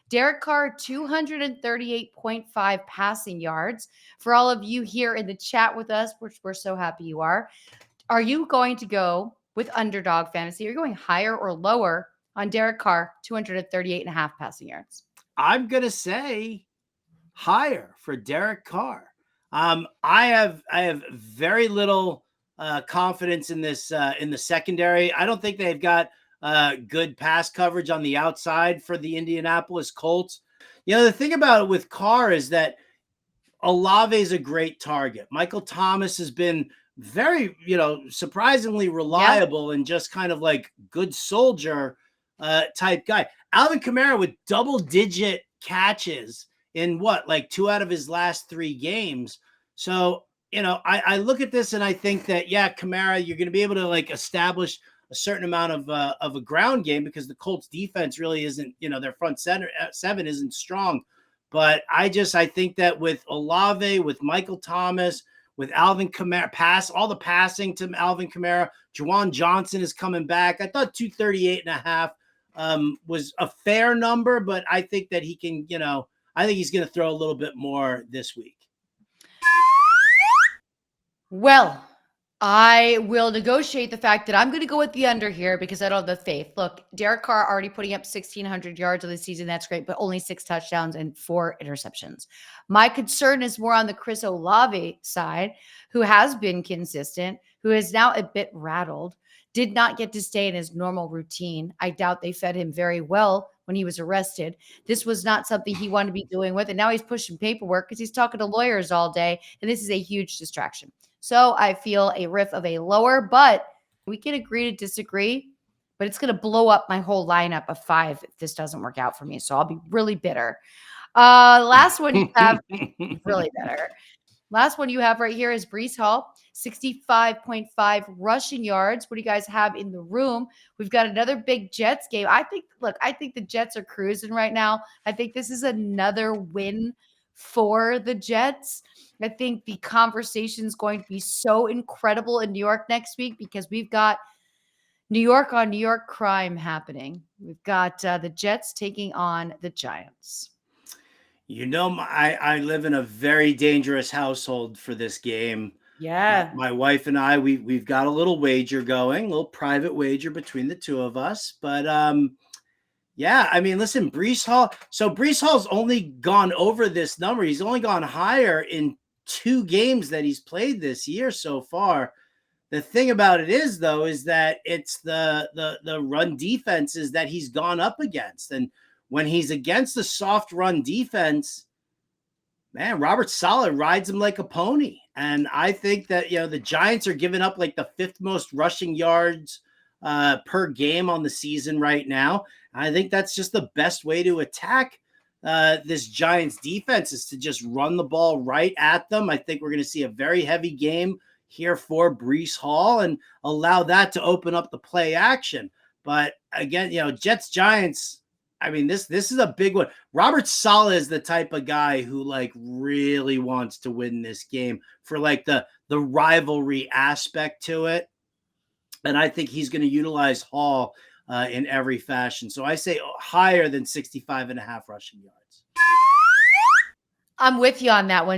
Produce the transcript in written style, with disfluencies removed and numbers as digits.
Derek Carr, 238.5 passing yards. For all of you here in the chat with us, which we're so happy you are you going to go with Underdog Fantasy? Are you going higher or lower on Derek Carr, 238.5 passing yards? I'm going to say higher for Derek Carr. I have very little confidence in this in the secondary. I don't think they've got good pass coverage on the outside for the Indianapolis Colts. You know, the thing about it with Carr is that Olave is a great target. Michael Thomas has been very, surprisingly reliable and just kind of like good soldier type guy. Alvin Kamara with double-digit catches in like 2 out of his last 3 games. So, I look at this and I think that, Kamara, you're going to be able to like establish a certain amount of a ground game because the Colts defense really isn't, their front seven isn't strong. But I think that with Olave, with Michael Thomas, with Alvin Kamara, all the passing to Alvin Kamara, Juwan Johnson is coming back. I thought 238.5 was a fair number, but I think that he can, I think he's going to throw a little bit more this week. Well, I will negotiate the fact that I'm going to go with the under here because I don't have the faith. Look, Derek Carr already putting up 1,600 yards of the season. That's great, but only 6 touchdowns and 4 interceptions. My concern is more on the Chris Olave side, who has been consistent, who is now a bit rattled, did not get to stay in his normal routine. I doubt they fed him very well when he was arrested. This was not something he wanted to be doing with, and now he's pushing paperwork because he's talking to lawyers all day, and this is a huge distraction. So I feel a riff of a lower, but we can agree to disagree, but it's going to blow up my whole lineup of 5 if this doesn't work out for me. So I'll be really bitter. Last one you have, really bitter. Last one you have right here is Breece Hall, 65.5 rushing yards. What do you guys have in the room? We've got another big Jets game. I think the Jets are cruising right now. I think this is another win for the Jets. I think the conversation is going to be so incredible in New York next week because we've got New York on New York crime happening. We've got the Jets taking on the Giants. I live in a very dangerous household for this game. Yeah. My wife and I, we've got a little wager going, a little private wager between the two of us. But listen, Breece Hall. So Breece Hall's only gone over this number. He's only gone higher in 2 games that he's played this year so far. The thing about it is, though, is that it's the run defenses that he's gone up against. And when he's against the soft run defense, man, Robert Saleh rides him like a pony. And I think that, the Giants are giving up like the 5th most rushing yards per game on the season right now. I think that's just the best way to attack this Giants defense is to just run the ball right at them. I think we're going to see a very heavy game here for Breece Hall and allow that to open up the play action. But again, Jets Giants, I mean, this is a big one. Robert Saleh is the type of guy who like really wants to win this game for like the rivalry aspect to it. And I think he's going to utilize Hall in every fashion. So I say higher than 65.5 rushing yards. I'm with you on that one.